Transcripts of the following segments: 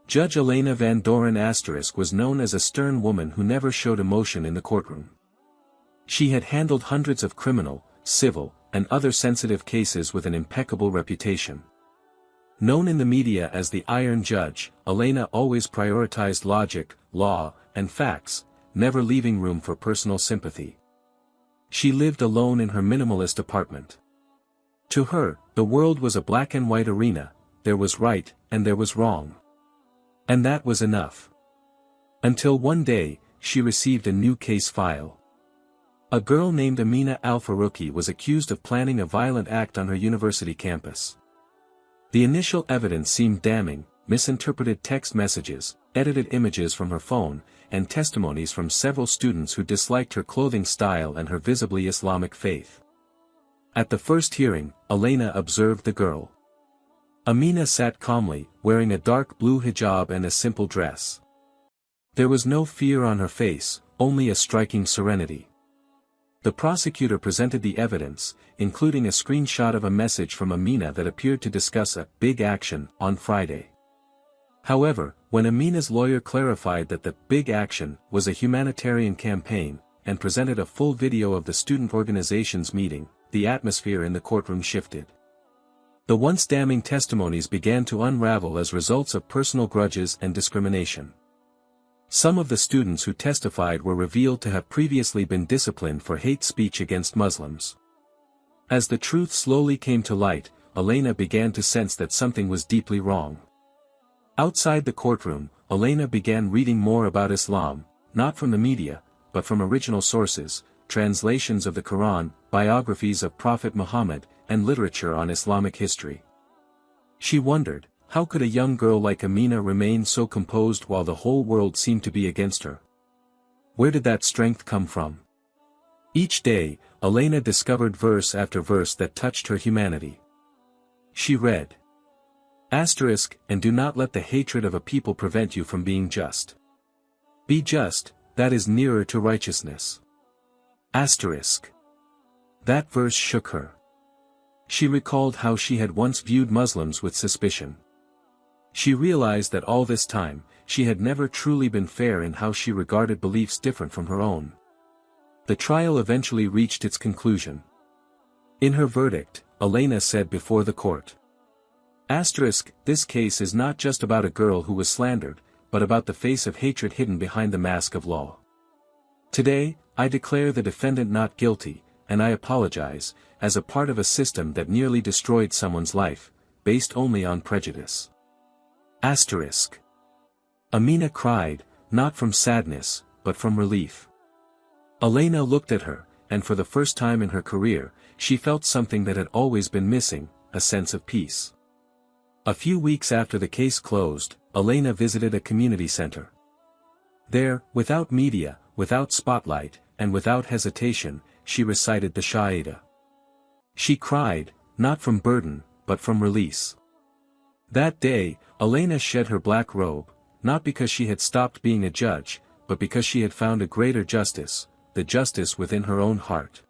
Judge Elena Van Doren * was known as a stern woman who never showed emotion in the courtroom. She had handled hundreds of criminal, civil, and other sensitive cases with an impeccable reputation. Known in the media as the Iron Judge, Elena always prioritized logic, law, and facts, never leaving room for personal sympathy. She lived alone in her minimalist apartment. To her, the world was a black and white arena, there was right, and there was wrong. And that was enough. Until one day, she received a new case file. A girl named Amina Al-Farouqi was accused of planning a violent act on her university campus. The initial evidence seemed damning: misinterpreted text messages, edited images from her phone, and testimonies from several students who disliked her clothing style and her visibly Islamic faith. At the first hearing, Elena observed the girl. Amina sat calmly, wearing a dark blue hijab and a simple dress. There was no fear on her face, only a striking serenity. The prosecutor presented the evidence, including a screenshot of a message from Amina that appeared to discuss a big action on Friday. However, when Amina's lawyer clarified that the big action was a humanitarian campaign, and presented a full video of the student organization's meeting, the atmosphere in the courtroom shifted. The once damning testimonies began to unravel as results of personal grudges and discrimination. Some of the students who testified were revealed to have previously been disciplined for hate speech against Muslims. As the truth slowly came to light, Elena began to sense that something was deeply wrong. Outside the courtroom, Elena began reading more about Islam, not from the media, but from original sources, translations of the Qur'an, biographies of Prophet Muhammad, and literature on Islamic history. She wondered, how could a young girl like Amina remain so composed while the whole world seemed to be against her? Where did that strength come from? Each day, Elena discovered verse after verse that touched her humanity. She read, "And do not let the hatred of a people prevent you from being just. Be just, that is nearer to righteousness." That verse shook her. She recalled how she had once viewed Muslims with suspicion. She realized that all this time, she had never truly been fair in how she regarded beliefs different from her own. The trial eventually reached its conclusion. In her verdict, Elena said before the court, "This case is not just about a girl who was slandered, but about the face of hatred hidden behind the mask of law. Today, I declare the defendant not guilty, and I apologize, as a part of a system that nearly destroyed someone's life, based only on prejudice." Amina cried, not from sadness, but from relief. Elena looked at her, and for the first time in her career, she felt something that had always been missing, a sense of peace. A few weeks after the case closed, Elena visited a community center. There, without media, without spotlight, and without hesitation, she recited the Shahada. She cried, not from burden, but from release. That day, Elena shed her black robe, not because she had stopped being a judge, but because she had found a greater justice, the justice within her own heart.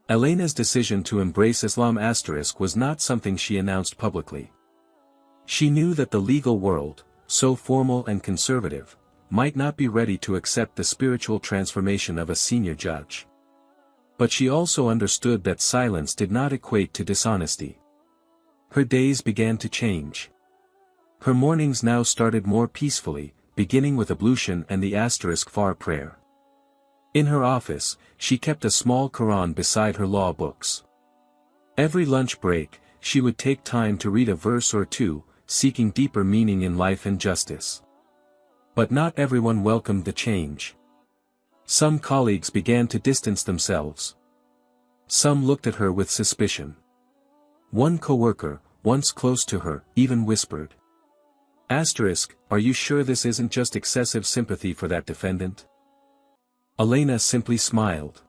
Elena's decision to embrace Islam * was not something she announced publicly. She knew that the legal world, so formal and conservative, might not be ready to accept the spiritual transformation of a senior judge. But she also understood that silence did not equate to dishonesty. Her days began to change. Her mornings now started more peacefully, beginning with ablution and the *far prayer. In her office, she kept a small Qur'an beside her law books. Every lunch break, she would take time to read a verse or two, seeking deeper meaning in life and justice. But not everyone welcomed the change. Some colleagues began to distance themselves. Some looked at her with suspicion. One coworker, once close to her, even whispered, "Are you sure this isn't just excessive sympathy for that defendant?" Elena simply smiled.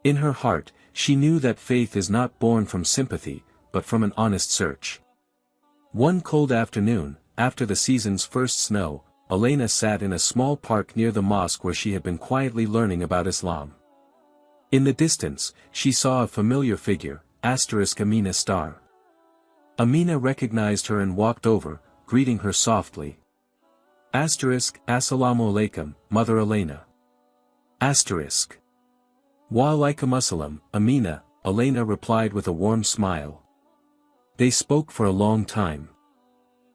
In her heart, she knew that faith is not born from sympathy, but from an honest search. One cold afternoon, after the season's first snow, Elena sat in a small park near the mosque where she had been quietly learning about Islam. In the distance, she saw a familiar figure, *Amina*. Amina recognized her and walked over, greeting her softly. Assalamu alaikum, Mother Elena. Wa alaikum assalam, Amina, Elena replied with a warm smile. They spoke for a long time.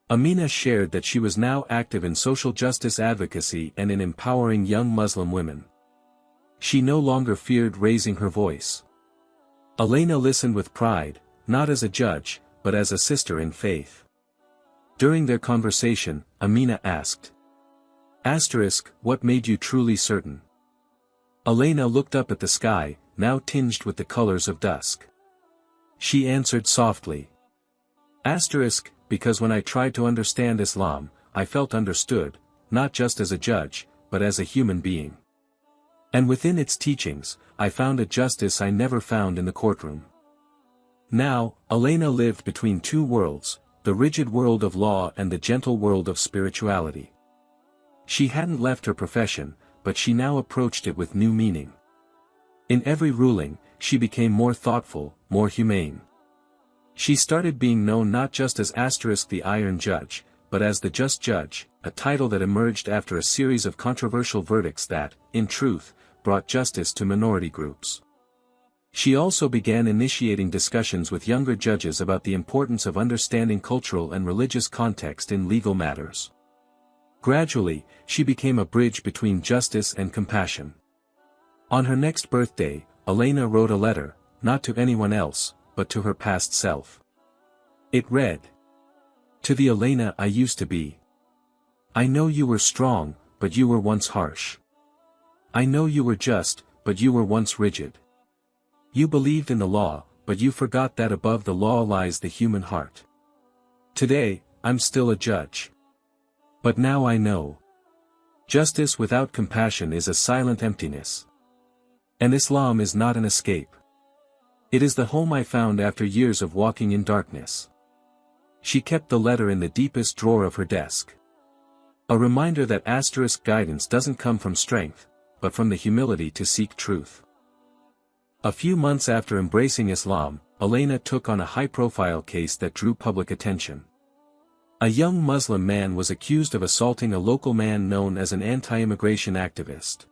Amina shared that she was now active in social justice advocacy and in empowering young Muslim women. She no longer feared raising her voice. Elena listened with pride, not as a judge, but as a sister in faith. During their conversation, Amina asked, what made you truly certain? Elena looked up at the sky, now tinged with the colors of dusk. She answered softly. Because when I tried to understand Islam, I felt understood, not just as a judge, but as a human being. And within its teachings, I found a justice I never found in the courtroom. Now, Elena lived between two worlds, the rigid world of law and the gentle world of spirituality. She hadn't left her profession, but she now approached it with new meaning. In every ruling, she became more thoughtful, more humane. She started being known not just as the Iron Judge, but as the Just Judge, a title that emerged after a series of controversial verdicts that, in truth, brought justice to minority groups. She also began initiating discussions with younger judges about the importance of understanding cultural and religious context in legal matters. Gradually, she became a bridge between justice and compassion. On her next birthday, Elena wrote a letter, not to anyone else, but to her past self. It read, "To the Elena I used to be. I know you were strong, but you were once harsh. I know you were just, but you were once rigid. You believed in the law, but you forgot that above the law lies the human heart. Today, I'm still a judge. But now I know. Justice without compassion is a silent emptiness. And Islam is not an escape. It is the home I found after years of walking in darkness." She kept the letter in the deepest drawer of her desk. A reminder that guidance doesn't come from strength, but from the humility to seek truth. A few months after embracing Islam, Elena took on a high-profile case that drew public attention. A young Muslim man was accused of assaulting a local man known as an anti-immigration activist.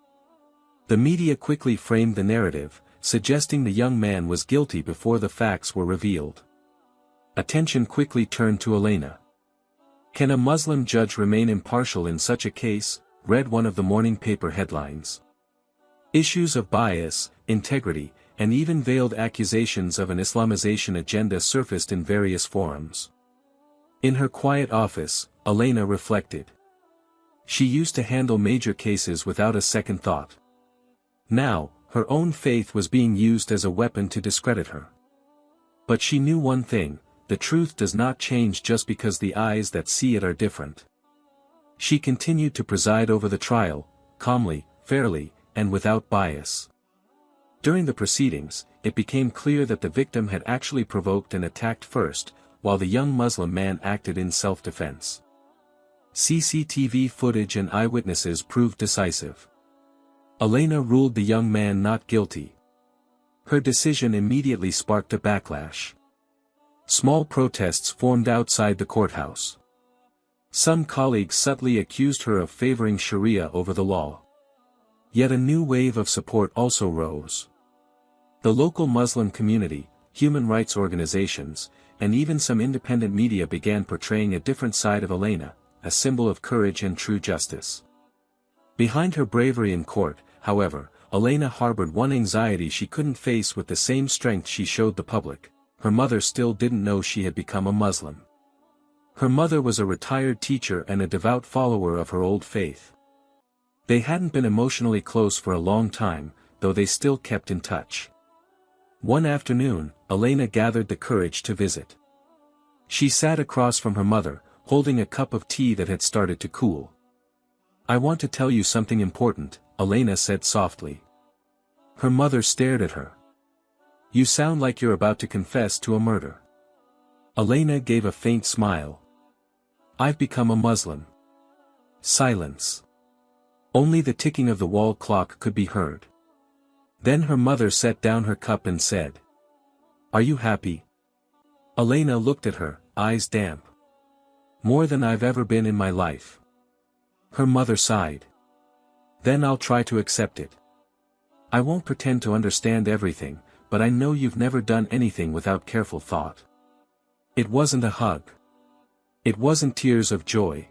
The media quickly framed the narrative, suggesting the young man was guilty before the facts were revealed. Attention quickly turned to Elena. "Can a Muslim judge remain impartial in such a case?" read one of the morning paper headlines. Issues of bias, integrity, and even veiled accusations of an Islamization agenda surfaced in various forums. In her quiet office, Elena reflected. She used to handle major cases without a second thought. Now, her own faith was being used as a weapon to discredit her. But she knew one thing: the truth does not change just because the eyes that see it are different. She continued to preside over the trial, calmly, fairly, and without bias. During the proceedings, it became clear that the victim had actually provoked and attacked first, while the young Muslim man acted in self-defense. CCTV footage and eyewitnesses proved decisive. Elena ruled the young man not guilty. Her decision immediately sparked a backlash. Small protests formed outside the courthouse. Some colleagues subtly accused her of favoring Sharia over the law. Yet a new wave of support also rose. The local Muslim community, human rights organizations, and even some independent media began portraying a different side of Elena, a symbol of courage and true justice. Behind her bravery in court, however, Elena harbored one anxiety she couldn't face with the same strength she showed the public: her mother still didn't know she had become a Muslim. Her mother was a retired teacher and a devout follower of her old faith. They hadn't been emotionally close for a long time, though they still kept in touch. One afternoon, Elena gathered the courage to visit. She sat across from her mother, holding a cup of tea that had started to cool. "I want to tell you something important," Elena said softly. Her mother stared at her. "You sound like you're about to confess to a murder." Elena gave a faint smile. "I've become a Muslim." Silence. Only the ticking of the wall clock could be heard. Then her mother set down her cup and said, "Are you happy?" Elena looked at her, eyes damp. More than I've ever been in my life. Her mother sighed. Then I'll try to accept it. I won't pretend to understand everything, but I know you've never done anything without careful thought. It wasn't a hug. It wasn't tears of joy.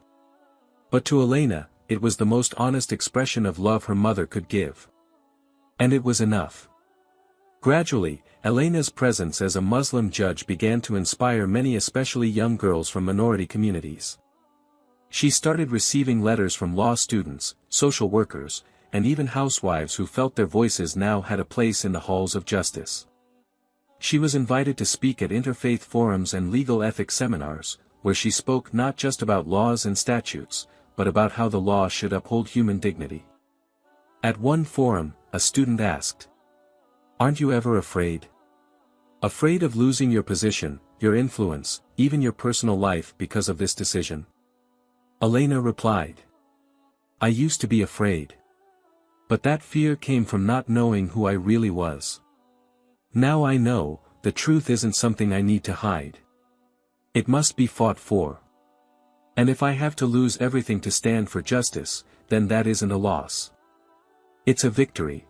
But to Elena, it was the most honest expression of love her mother could give. And it was enough. Gradually, Elena's presence as a Muslim judge began to inspire many, especially young girls from minority communities. She started receiving letters from law students, social workers, and even housewives who felt their voices now had a place in the halls of justice. She was invited to speak at interfaith forums and legal ethics seminars, where she spoke not just about laws and statutes, but about how the law should uphold human dignity. At one forum, a student asked, "Aren't you ever afraid? Afraid of losing your position, your influence, even your personal life because of this decision?" Elena replied, "I used to be afraid. But that fear came from not knowing who I really was. Now I know, the truth isn't something I need to hide. It must be fought for. And if I have to lose everything to stand for justice, then that isn't a loss. It's a victory."